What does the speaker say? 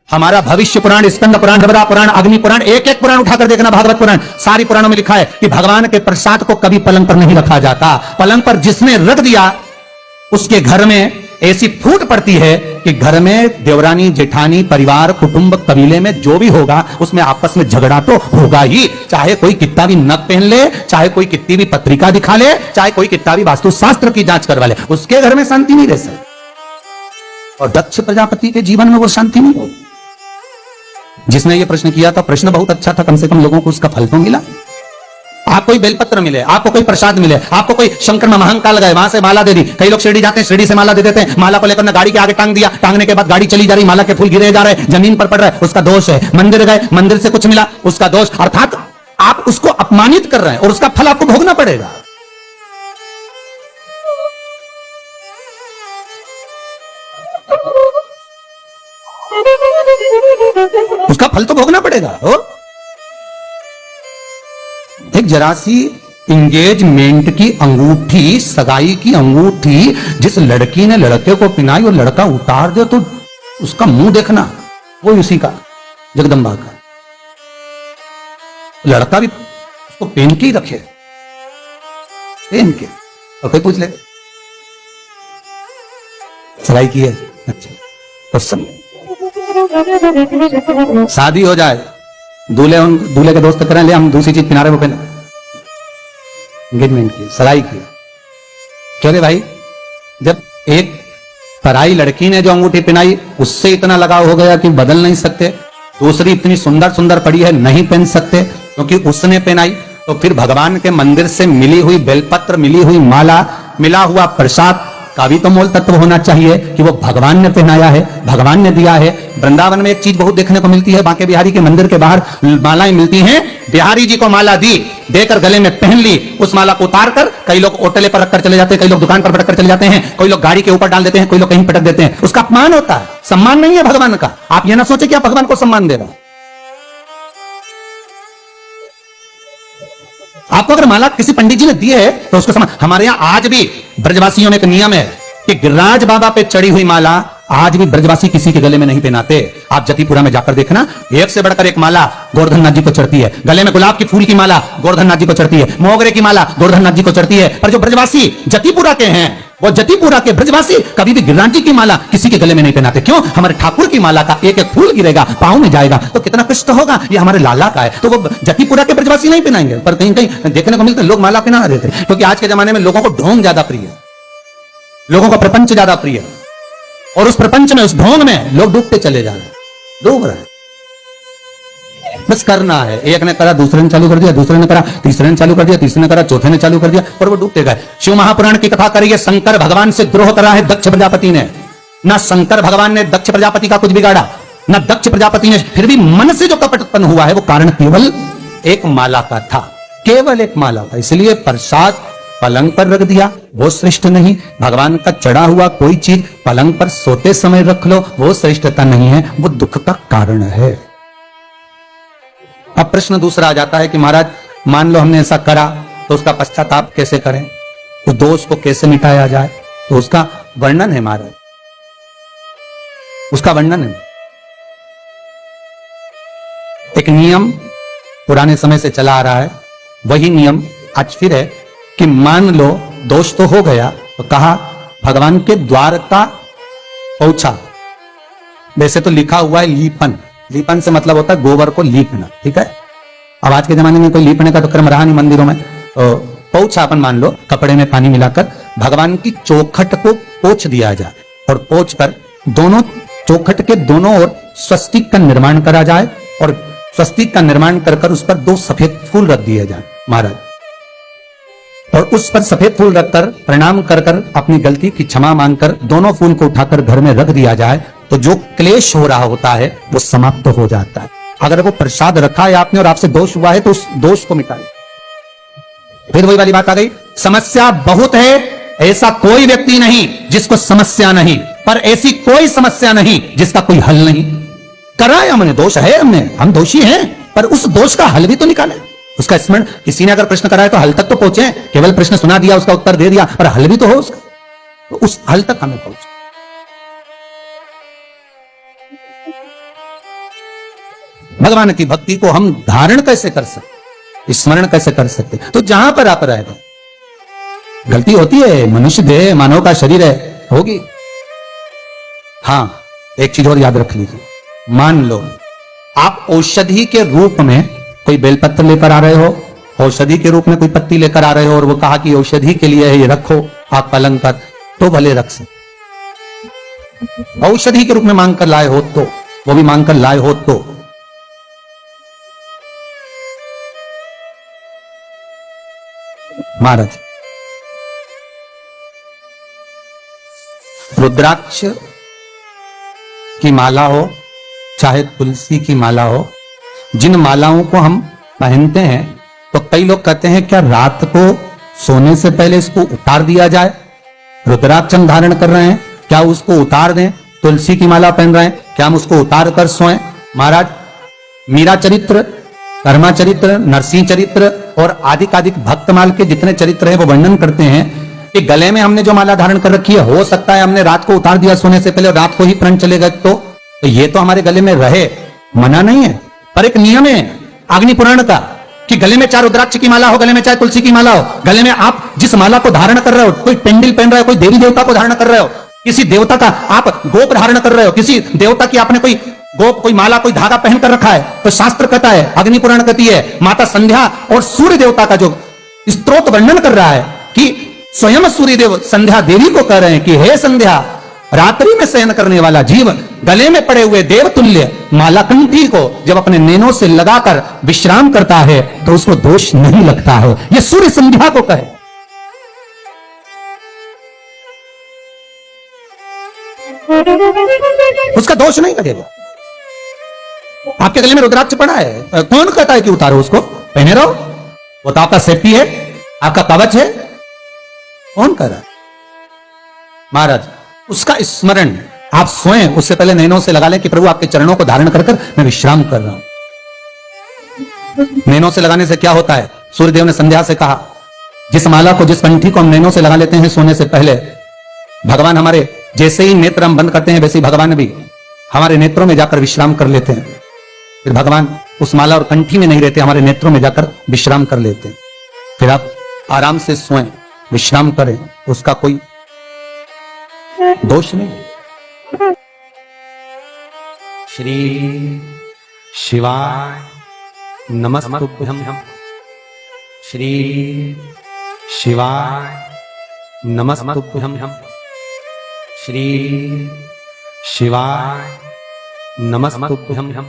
हमारा भविष्य पुराण, स्कंद पुराण, बृहदा पुराण, अग्नि पुराण, एक एक पुराण उठाकर देखना, भागवत पुराण, सारी पुराणों में लिखा है कि भगवान के प्रसाद को कभी पलंग पर नहीं रखा जाता। पलंग पर जिसने रख दिया उसके घर में ऐसी फूट पड़ती है कि घर में देवरानी, जेठानी, परिवार, कुटुंब, कबीले में जो भी होगा उसमें आपस में झगड़ा तो होगा ही। चाहे कोई कितना भी नग पहन ले, चाहे कोई कितनी भी पत्रिका दिखा ले, चाहे कोई कितना भी वास्तुशास्त्र की जांच करवा ले, उसके घर में शांति नहीं रह सकती। और दक्ष प्रजापति के जीवन में वो शांति नहीं होगी। जिसने ये प्रश्न किया था, प्रश्न बहुत अच्छा था, कम से कम लोगों को उसका फल तो मिला। आपको कोई बेलपत्र मिले, आपको कोई प्रसाद मिले, आपको कोई शंकर में महंकाल गए, वहां से माला दे दी। कई लोग शिरडी जाते हैं, शिरडी से माला दे देते हैं, माला को लेकर गाड़ी के आगे टांग दिया, टांगने के बाद गाड़ी चली जा रही, माला के फूल गिरे जा रहे, जमीन पर पड़ रहा है, उसका दोष है। मंदिर गए, मंदिर से कुछ मिला, उसका दोष। अर्थात आप उसको अपमानित कर रहे हैं और उसका फल आपको भोगना पड़ेगा। उसका फल तो भोगना पड़ेगा। एक जरा सी इंगेजमेंट की अंगूठी, सगाई की अंगूठी जिस लड़की ने लड़के को पहनाई और लड़का उतार दे तो उसका मुंह देखना, वो उसी का, जगदम्बा का। लड़का भी उसको पहन के ही रखे, पहन के। और कोई पूछ ले सगाई की है, अच्छा तो सब शादी हो जाए, दूल्हे के दोस्त करें, ले हम दूसरी चीज किनारे वो पहले एंगेजमेंट की, सगाई की। कह रहे भाई, जब एक पराई लड़की ने जो अंगूठी पहनाई उससे इतना लगाव हो गया कि बदल नहीं सकते, दूसरी इतनी सुंदर सुंदर पड़ी है, नहीं पहन सकते क्योंकि उसने पहनाई, तो फिर भगवान के मंदिर से मिली हुई बेलपत्र, मिली हुई माला, मिला हुआ प्रसाद का भी तो मोल तत्व होना चाहिए कि वो भगवान ने पहनाया है, भगवान ने दिया है। वृंदावन में एक चीज बहुत देखने को मिलती है, बांके बिहारी के मंदिर के बाहर मालाएं मिलती हैं। बिहारी जी को माला दी, देकर गले में पहन ली, उस माला को उतार कर कई लोग ओटले पर रखकर चले जाते हैं, कई लोग दुकान पर पटक कर चले जाते हैं, कोई लोग गाड़ी के ऊपर डाल देते हैं, कोई लोग कहीं पटक देते हैं। उसका अपमान होता है, सम्मान नहीं है भगवान का। आप ये ना सोचे कि आप भगवान को सम्मान दे रहे हैं। आपको अगर माला किसी पंडित जी ने दी है तो उसको सम्मान। हमारे यहां आज भी ब्रजवासियों में एक नियम है कि गिरिराज बाबा पे चढ़ी हुई माला आज भी ब्रजवासी किसी के गले में नहीं पहनाते। आप जतिपुरा में जाकर देखना, एक से बढ़कर एक माला गोवर्धन नाथ जी को चढ़ती है। गले में गुलाब की फूल की माला गोवर्धन नाथ जी को चढ़ती है, मोगरे की माला गोवर्धन नाथ जी को चढ़ती है। पर जो ब्रजवासी जतिपुरा के हैं, वो जतिपुरा के ब्रजवासी कभी भी गिरिराज जी की माला किसी के गले में नहीं पहनाते। क्यों? हमारे ठाकुर की माला का एक एक फूल गिरेगा, पांव में जाएगा तो कितना कष्ट होगा। ये हमारे लाला का है, तो वो जतिपुरा के ब्रजवासी नहीं पहनाएंगे। पर कहीं कहीं देखने को मिलते हैं लोग माला पहना देते, क्योंकि आज के जमाने में लोगों को ढोंग ज्यादा प्रिय है, लोगों का प्रपंच ज्यादा प्रिय है, और उस प्रपंच में, उस ढोंग में लोग डूबते चले जा रहे हैं, डूब रहे हैं। बस करना है, एक ने करा, दूसरे ने चालू कर दिया, दूसरे ने करा, तीसरे ने चालू कर दिया, तीसरे ने करा, चौथे ने चालू कर दिया, और वो डूबते गए। शिव महापुराण की कथा करिए, शंकर भगवान से द्रोह करा है दक्ष प्रजापति ने। ना शंकर भगवान ने दक्ष प्रजापति का कुछ बिगाड़ा, ना दक्ष प्रजापति ने, फिर भी मन से जो कपट उत्पन्न हुआ है वो कारण केवल एक माला का था, केवल एक माला का। इसलिए प्रसाद पलंग पर रख दिया, वो श्रेष्ठ नहीं। भगवान का चढ़ा हुआ कोई चीज पलंग पर सोते समय रख लो, वो श्रेष्ठता नहीं है, वो दुख का कारण है। अब प्रश्न दूसरा आ जाता है कि महाराज मान लो हमने ऐसा करा तो उसका पश्चाताप कैसे करें, उस दोष को कैसे मिटाया जाए? तो उसका वर्णन है महाराज, उसका वर्णन है। एक नियम पुराने समय से चला आ रहा है, वही नियम आज फिर है कि मान लो दोष तो हो गया, तो कहा भगवान के द्वार का पहुंचा। वैसे तो लिखा हुआ है लीपन, लीपन से मतलब होता है गोबर को लीपना, ठीक है। अब आज के जमाने में कोई लीपने का तो क्रम रहा नहीं मंदिरों में। तो पहुंचा अपन मान लो कपड़े में पानी मिलाकर भगवान की चौखट को पोंछ दिया जाए, और पोंछ कर दोनों चौखट के दोनों ओर स्वस्तिक का निर्माण करा जाए, और स्वस्तिक का निर्माण कर उस पर 2 सफेद फूल रख दिए जाए महाराज, और उस पर सफेद फूल रखकर प्रणाम कर अपनी गलती की क्षमा मांगकर दोनों फूल को उठाकर घर में रख दिया जाए, तो जो क्लेश हो रहा होता है वो समाप्त हो जाता है। अगर वो प्रसाद रखा है आपने और आपसे दोष हुआ है तो उस दोष को मिटाए। फिर वही वाली बात आ गई, समस्या बहुत है, ऐसा कोई व्यक्ति नहीं जिसको समस्या नहीं, पर ऐसी कोई समस्या नहीं जिसका कोई हल नहीं। करा है हमने, दोष है हमने, हम दोषी हैं, पर उस दोष का हल भी तो निकाले, उसका स्मरण। किसी ने अगर प्रश्न कराया तो हल तक तो पहुंचे, केवल प्रश्न सुना दिया, उसका उत्तर दे दिया, पर हल भी तो हो उसका, तो उस हल तक हमें पहुंचे। भगवान की भक्ति को हम धारण कैसे कर सकते, स्मरण कैसे कर सकते? तो जहां पर आप रह गए, गलती होती है, मनुष्य देह मानव का शरीर है, होगी। हां, एक चीज और याद रख लीजिए, मान लो आप औषधि के रूप में कोई बेलपत्र लेकर आ रहे हो, औषधि के रूप में कोई पत्ती लेकर आ रहे हो, और वो कहा कि औषधि के लिए ये रखो आप पलंग पर, तो भले रख सकते। औषधि के रूप में मांग कर लाए हो तो, वो भी मांग कर लाए हो तो। महाराज, रुद्राक्ष की माला हो चाहे तुलसी की माला हो, जिन मालाओं को हम पहनते हैं, तो कई लोग कहते हैं क्या रात को सोने से पहले इसको उतार दिया जाए? रुद्राक्ष हम धारण कर रहे हैं, क्या उसको उतार दें? तुलसी की माला पहन रहे हैं, क्या हम उसको उतार कर सोएं? महाराज, मीरा चरित्र, कर्मा चरित्र, नरसिंह चरित्र और आदिकाधिक भक्तमाल के जितने चरित्र हैं वो वर्णन करते हैं कि गले में हमने जो माला धारण कर रखी है, हो सकता है हमने रात को उतार दिया सोने से पहले और रात को ही प्राण चले गए, तो ये तो हमारे गले में रहे, मना नहीं है, पर एक नियम है अग्नि पुराण का कि गले में चाहे रुद्राक्ष की माला हो, गले में चाहे तुलसी की माला हो, गले में आप जिस माला को धारण कर रहे हो, कोई पेंडिल पहन रहे हो, कोई देवी देवता को धारण कर रहे हो, किसी देवता का आप गोप धारण कर रहे हो, किसी देवता की आपने कोई गोप, कोई माला, कोई धागा पहन कर रखा है, तो शास्त्र कहता है, अग्नि पुराण कहती है, माता संध्या और सूर्य देवता का जो स्तोत्र वर्णन कर रहा है कि स्वयं सूर्य देव संध्या देवी को कह रहे हैं कि हे संध्या, रात्रि में शयन करने वाला जीव गले में पड़े हुए देवतुल्य मालाकंठी को जब अपने नैनों से लगाकर विश्राम करता है तो उसको दोष नहीं लगता है। यह सूर्य संध्या को कहे। उसका दोष नहीं लगेगा। आपके गले में रुद्राक्ष पड़ा है, कौन कहता है कि उतारो उसको, पहने रहो, वो तो आपका सेफ्टी है, आपका कवच है, कौन कह रहा है? महाराज, उसका स्मरण आप सोएं उससे पहले नैनों से लगा लें कि प्रभु आपके चरणों को धारण कर मैं विश्राम कर रहा हूं। नैनों से लगाने से क्या होता है? सूर्यदेव ने संध्या से कहा, जिस माला को, जिस कंठी को हम नैनों से लगा लेते हैं सोने से पहले, भगवान हमारे जैसे ही नेत्र हम बंद करते हैं वैसे ही भगवान भी हमारे नेत्रों में जाकर विश्राम कर लेते हैं। फिर भगवान उस माला और कंठी में नहीं रहते, हमारे नेत्रों में जाकर विश्राम कर लेते हैं। फिर आप आराम से सोएं, विश्राम करें, उसका कोई दोष नहीं। श्री शिवाय नमस्तुभ्यं, श्री शिवाय नमस्तुभ्यं, श्री शिवाय नमस्तुभ्यं।